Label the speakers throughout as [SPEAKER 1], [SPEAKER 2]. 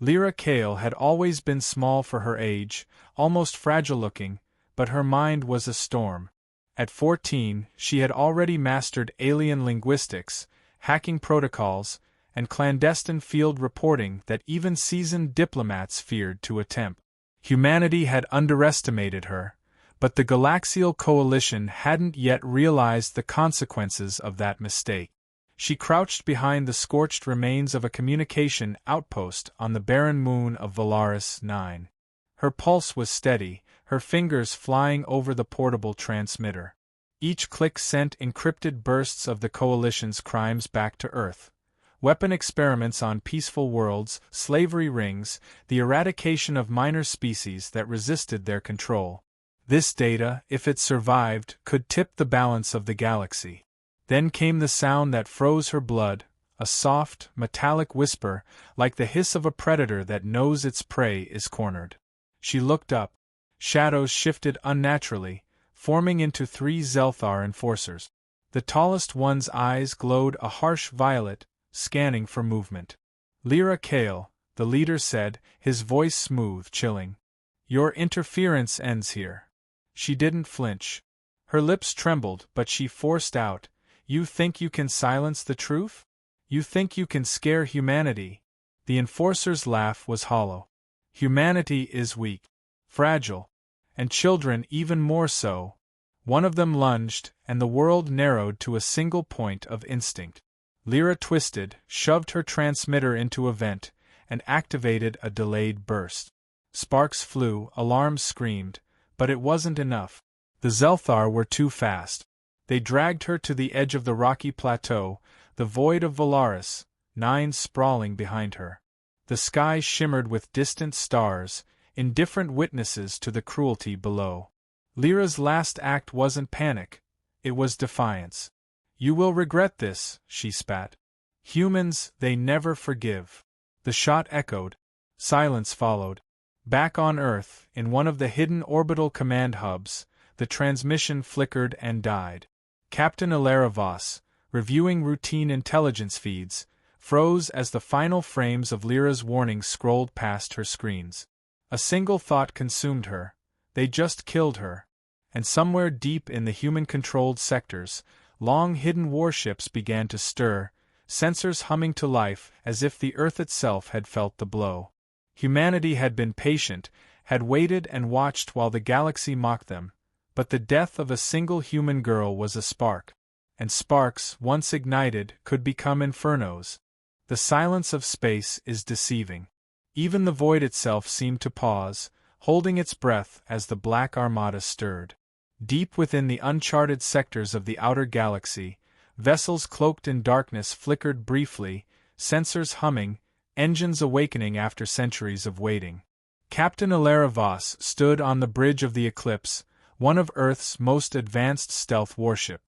[SPEAKER 1] Lyra Kale had always been small for her age, almost fragile-looking, but her mind was a storm. At 14, she had already mastered alien linguistics, hacking protocols, and clandestine field reporting that even seasoned diplomats feared to attempt. Humanity had underestimated her, but the Galaxial Coalition hadn't yet realized the consequences of that mistake. She crouched behind the scorched remains of a communication outpost on the barren moon of Valaris 9. Her pulse was steady, her fingers flying over the portable transmitter. Each click sent encrypted bursts of the Coalition's crimes back to Earth. Weapon experiments on peaceful worlds, slavery rings, the eradication of minor species that resisted their control. This data, if it survived, could tip the balance of the galaxy. Then came the sound that froze her blood, a soft, metallic whisper, like the hiss of a predator that knows its prey is cornered. She looked up. Shadows shifted unnaturally, forming into 3 Zelthar enforcers. The tallest one's eyes glowed a harsh violet, scanning for movement. Lyra Kale, the leader said, his voice smooth, chilling. Your interference ends here. She didn't flinch. Her lips trembled, but she forced out, You think you can silence the truth? You think you can scare humanity? The enforcer's laugh was hollow. Humanity is weak, fragile, and children even more so. One of them lunged, and the world narrowed to a single point of instinct. Lyra twisted, shoved her transmitter into a vent, and activated a delayed burst. Sparks flew, alarms screamed, but it wasn't enough. The Zelthar were too fast. They dragged her to the edge of the rocky plateau, the void of Valaris, 9 sprawling behind her. The sky shimmered with distant stars, indifferent witnesses to the cruelty below. Lyra's last act wasn't panic, it was defiance. You will regret this, she spat. Humans, they never forgive. The shot echoed. Silence followed. Back on Earth, in one of the hidden orbital command hubs, the transmission flickered and died. Captain Alara Voss, reviewing routine intelligence feeds, froze as the final frames of Lyra's warning scrolled past her screens. A single thought consumed her. They just killed her. And somewhere deep in the human-controlled sectors, long-hidden warships began to stir, sensors humming to life as if the Earth itself had felt the blow. Humanity had been patient, had waited and watched while the galaxy mocked them, but the death of a single human girl was a spark. And sparks, once ignited, could become infernos. The silence of space is deceiving. Even the void itself seemed to pause, holding its breath as the Black Armada stirred. Deep within the uncharted sectors of the outer galaxy, vessels cloaked in darkness flickered briefly, sensors humming, engines awakening after centuries of waiting. Captain Alara Voss stood on the bridge of the Eclipse, one of Earth's most advanced stealth warship.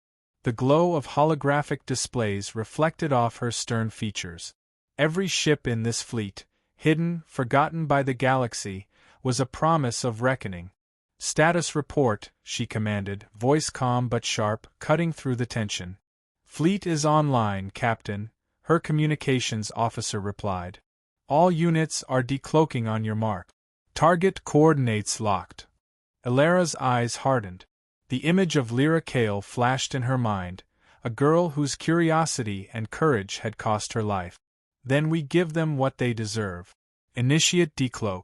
[SPEAKER 1] The glow of holographic displays reflected off her stern features. Every ship in this fleet, hidden, forgotten by the galaxy, was a promise of reckoning. Status report, she commanded, voice calm but sharp, cutting through the tension. Fleet is online, Captain, her communications officer replied. All units are decloaking on your mark. Target coordinates locked. Alara's eyes hardened. The image of Lyra Kale flashed in her mind, a girl whose curiosity and courage had cost her life. Then we give them what they deserve. Initiate decloak.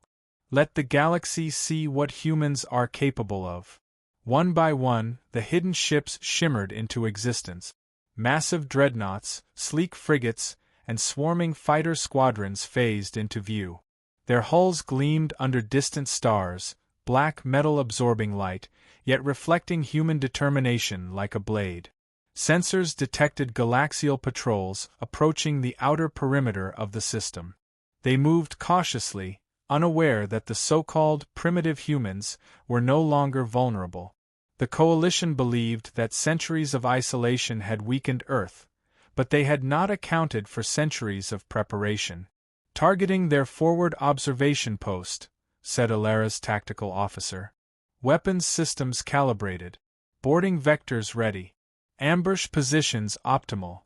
[SPEAKER 1] Let the galaxy see what humans are capable of. One by one, the hidden ships shimmered into existence. Massive dreadnoughts, sleek frigates, and swarming fighter squadrons phased into view. Their hulls gleamed under distant stars, black metal absorbing light, yet reflecting human determination like a blade. Sensors detected galaxial patrols approaching the outer perimeter of the system. They moved cautiously, unaware that the so-called primitive humans were no longer vulnerable. The Coalition believed that centuries of isolation had weakened Earth, but they had not accounted for centuries of preparation. Targeting their forward observation post, said Alara's tactical officer. Weapons systems calibrated. Boarding vectors ready. Ambush positions optimal.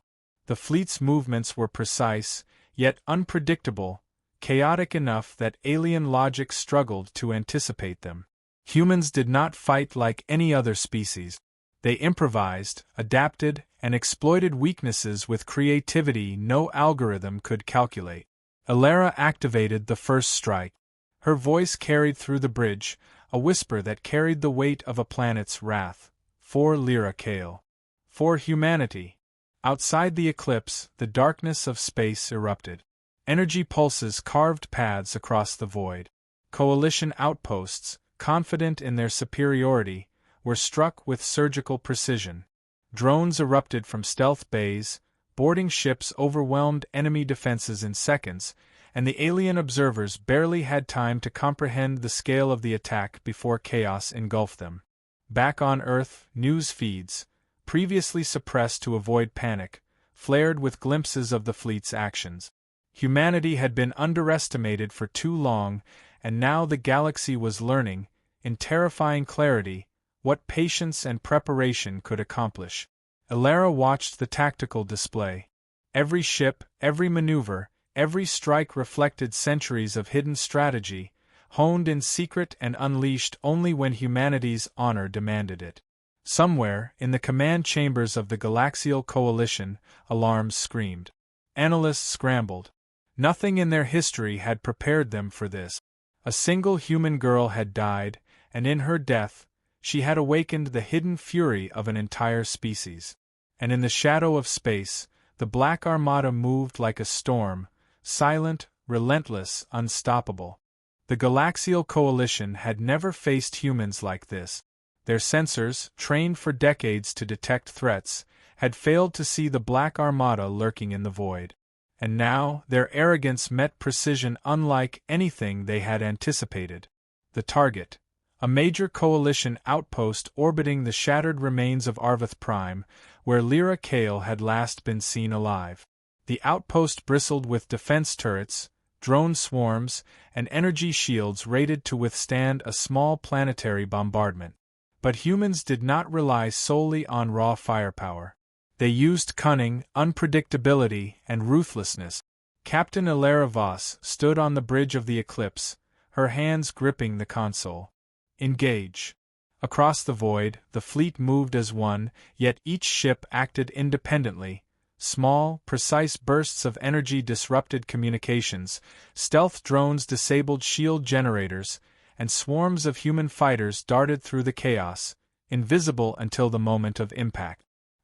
[SPEAKER 1] The fleet's movements were precise, yet unpredictable, chaotic enough that alien logic struggled to anticipate them. Humans did not fight like any other species. They improvised, adapted, and exploited weaknesses with creativity no algorithm could calculate. Elara activated the first strike. Her voice carried through the bridge, a whisper that carried the weight of a planet's wrath. For Lyra Kale. For humanity. Outside the eclipse, the darkness of space erupted. Energy pulses carved paths across the void. Coalition outposts, confident in their superiority, were struck with surgical precision. Drones erupted from stealth bays, boarding ships overwhelmed enemy defenses in seconds, and the alien observers barely had time to comprehend the scale of the attack before chaos engulfed them. Back on Earth, news feeds, previously suppressed to avoid panic, flared with glimpses of the fleet's actions. Humanity had been underestimated for too long, and now the galaxy was learning, in terrifying clarity, what patience and preparation could accomplish. Elara watched the tactical display. Every ship, every maneuver, every strike reflected centuries of hidden strategy, honed in secret and unleashed only when humanity's honor demanded it. Somewhere, in the command chambers of the Galaxial Coalition, alarms screamed. Analysts scrambled. Nothing in their history had prepared them for this. A single human girl had died, and in her death, she had awakened the hidden fury of an entire species. And in the shadow of space, the Black Armada moved like a storm, silent, relentless, unstoppable. The Galaxial Coalition had never faced humans like this. Their sensors, trained for decades to detect threats, had failed to see the Black Armada lurking in the void. And now, their arrogance met precision unlike anything they had anticipated. The target, a major coalition outpost orbiting the shattered remains of Arvath Prime, where Lyra Kale had last been seen alive. The outpost bristled with defense turrets, drone swarms, and energy shields rated to withstand a small planetary bombardment. But humans did not rely solely on raw firepower. They used cunning, unpredictability, and ruthlessness. Captain Elara Voss stood on the bridge of the Eclipse, her hands gripping the console. Engage. Across the void, the fleet moved as one, yet each ship acted independently. Small, precise bursts of energy disrupted communications, stealth drones disabled shield generators, and swarms of human fighters darted through the chaos, invisible until the moment of impact.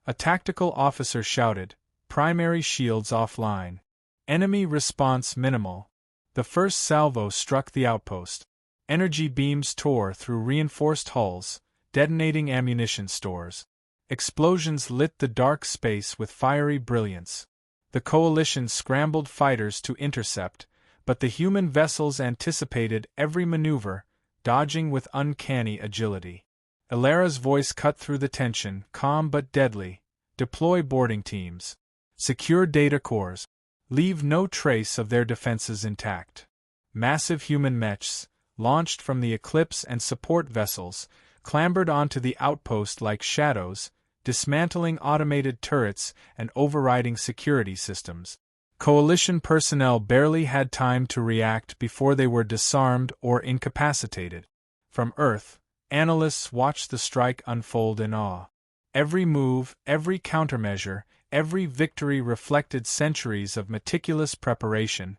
[SPEAKER 1] A tactical officer shouted, "Primary shields offline. Enemy response minimal." The first salvo struck the outpost. Energy beams tore through reinforced hulls, detonating ammunition stores. Explosions lit the dark space with fiery brilliance. The coalition scrambled fighters to intercept, but the human vessels anticipated every maneuver, dodging with uncanny agility. Elara's voice cut through the tension, calm but deadly. Deploy boarding teams. Secure data cores. Leave no trace of their defenses intact. Massive human mechs, launched from the Eclipse and support vessels, clambered onto the outpost like shadows, dismantling automated turrets and overriding security systems. Coalition personnel barely had time to react before they were disarmed or incapacitated. From Earth, analysts watched the strike unfold in awe. Every move, every countermeasure, every victory reflected centuries of meticulous preparation,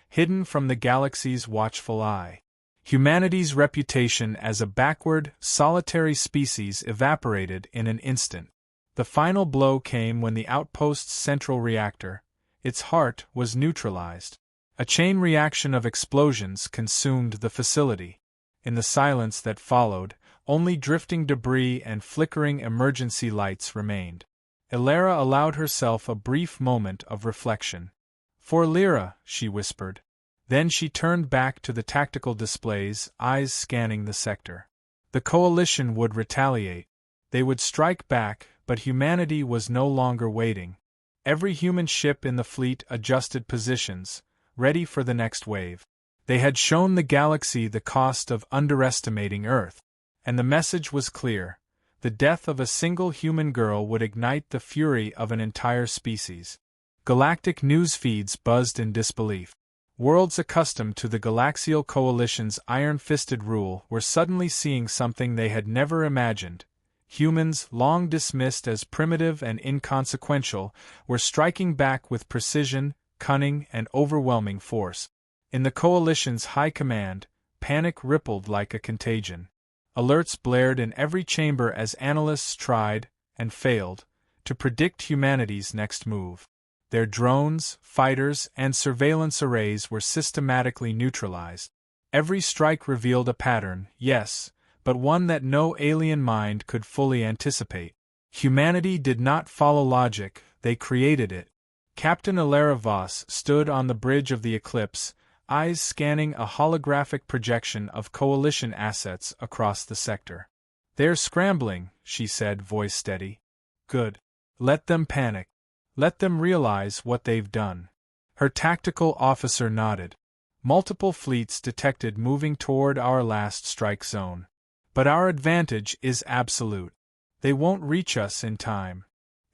[SPEAKER 1] hidden from the galaxy's watchful eye. Humanity's reputation as a backward, solitary species evaporated in an instant. The final blow came when the outpost's central reactor, its heart, was neutralized. A chain reaction of explosions consumed the facility. In the silence that followed, only drifting debris and flickering emergency lights remained. Elara allowed herself a brief moment of reflection. "For Lyra," she whispered. Then she turned back to the tactical displays, eyes scanning the sector. The coalition would retaliate. They would strike back, but humanity was no longer waiting. Every human ship in the fleet adjusted positions, ready for the next wave. They had shown the galaxy the cost of underestimating Earth. And the message was clear. The death of a single human girl would ignite the fury of an entire species. Galactic news feeds buzzed in disbelief. Worlds accustomed to the Galaxial Coalition's iron-fisted rule were suddenly seeing something they had never imagined. Humans, long dismissed as primitive and inconsequential, were striking back with precision, cunning, and overwhelming force. In the Coalition's high command, panic rippled like a contagion. Alerts blared in every chamber as analysts tried, and failed, to predict humanity's next move. Their drones, fighters, and surveillance arrays were systematically neutralized. Every strike revealed a pattern, yes, but one that no alien mind could fully anticipate. Humanity did not follow logic, they created it. Captain Alara Voss stood on the bridge of the Eclipse, eyes scanning a holographic projection of Coalition assets across the sector. "They're scrambling," she said, voice steady. "Good. Let them panic. Let them realize what they've done." Her tactical officer nodded. "Multiple fleets detected moving toward our last strike zone. But our advantage is absolute. They won't reach us in time."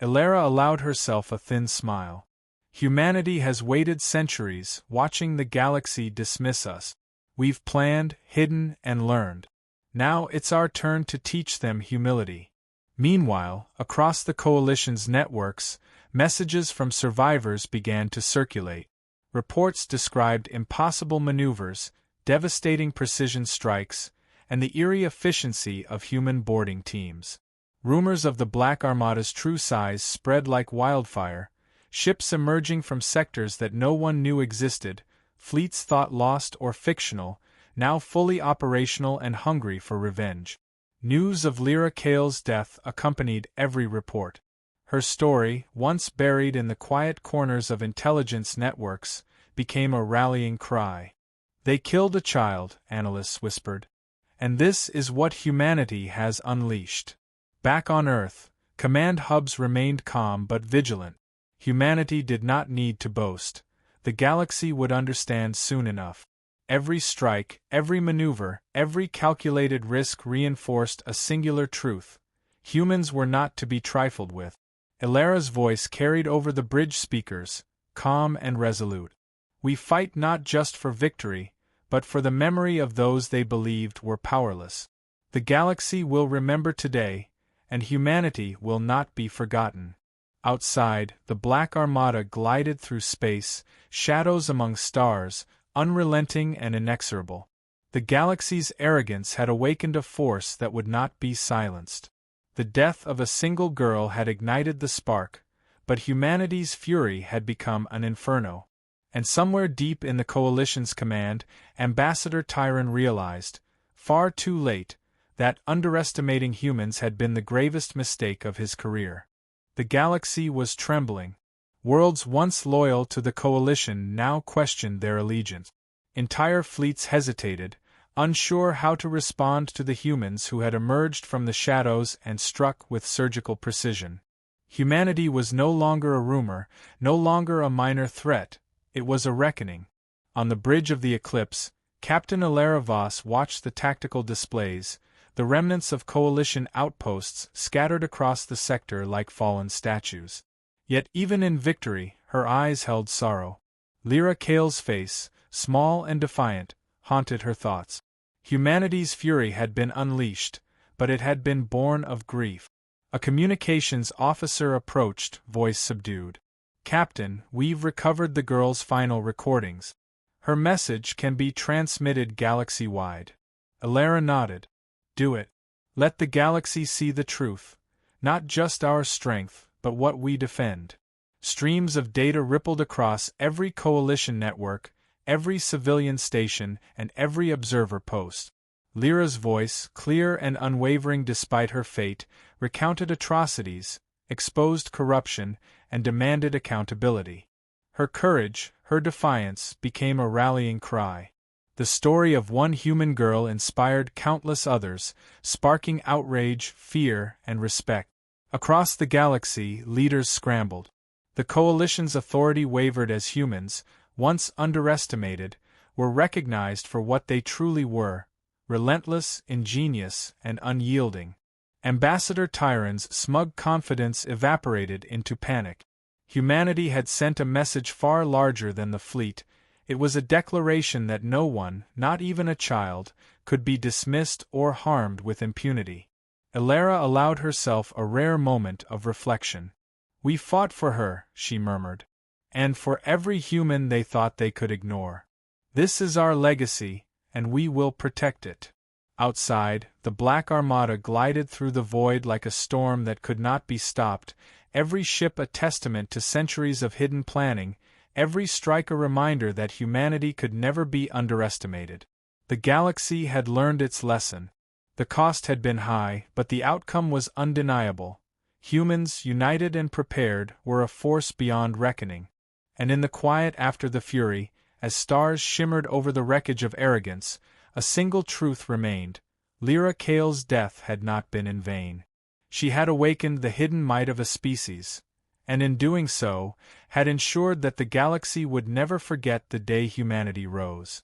[SPEAKER 1] Alara allowed herself a thin smile. "Humanity has waited centuries, watching the galaxy dismiss us. We've planned, hidden, and learned. Now it's our turn to teach them humility." Meanwhile, across the Coalition's networks, messages from survivors began to circulate. Reports described impossible maneuvers, devastating precision strikes, and the eerie efficiency of human boarding teams. Rumors of the Black Armada's true size spread like wildfire, ships emerging from sectors that no one knew existed, fleets thought lost or fictional, now fully operational and hungry for revenge. News of Lyra Kale's death accompanied every report. Her story, once buried in the quiet corners of intelligence networks, became a rallying cry. "They killed a child," analysts whispered. "And this is what humanity has unleashed." Back on Earth, command hubs remained calm but vigilant. Humanity did not need to boast. The galaxy would understand soon enough. Every strike, every maneuver, every calculated risk reinforced a singular truth. Humans were not to be trifled with. Alara's voice carried over the bridge speakers, calm and resolute. "We fight not just for victory, but for the memory of those they believed were powerless. The galaxy will remember today, and humanity will not be forgotten." Outside, the Black Armada glided through space, shadows among stars, unrelenting and inexorable. The galaxy's arrogance had awakened a force that would not be silenced. The death of a single girl had ignited the spark, but humanity's fury had become an inferno. And somewhere deep in the Coalition's command, Ambassador Tyron realized, far too late, that underestimating humans had been the gravest mistake of his career. The galaxy was trembling. Worlds once loyal to the Coalition now questioned their allegiance. Entire fleets hesitated, unsure how to respond to the humans who had emerged from the shadows and struck with surgical precision. Humanity was no longer a rumor, no longer a minor threat, it was a reckoning. On the bridge of the Eclipse, Captain Alara Voss watched the tactical displays, the remnants of Coalition outposts scattered across the sector like fallen statues. Yet even in victory, her eyes held sorrow. Lyra Kale's face, small and defiant, haunted her thoughts. Humanity's fury had been unleashed, but it had been born of grief. A communications officer approached, voice subdued. "Captain, we've recovered the girl's final recordings. Her message can be transmitted galaxy-wide." Alara nodded. "Do it. Let the galaxy see the truth, not just our strength, but what we defend." Streams of data rippled across every Coalition network, every civilian station, and every observer post. Lyra's voice, clear and unwavering despite her fate, recounted atrocities, exposed corruption, and demanded accountability. Her courage, her defiance, became a rallying cry. The story of one human girl inspired countless others, sparking outrage, fear, and respect. Across the galaxy, leaders scrambled. The Coalition's authority wavered as humans, once underestimated, were recognized for what they truly were: relentless, ingenious, and unyielding. Ambassador Tyron's smug confidence evaporated into panic. Humanity had sent a message far larger than the fleet, It was a declaration that no one, not even a child, could be dismissed or harmed with impunity. Elara allowed herself a rare moment of reflection. "We fought for her," she murmured. "And for every human they thought they could ignore. This is our legacy, and we will protect it." Outside, the Black Armada glided through the void like a storm that could not be stopped, every ship a testament to centuries of hidden planning, every strike a reminder that humanity could never be underestimated. The galaxy had learned its lesson. The cost had been high, but the outcome was undeniable. Humans, united and prepared, were a force beyond reckoning. And in the quiet after the fury, as stars shimmered over the wreckage of arrogance, a single truth remained: Lyra Kale's death had not been in vain. She had awakened the hidden might of a species, and in doing so, had ensured that the galaxy would never forget the day humanity rose.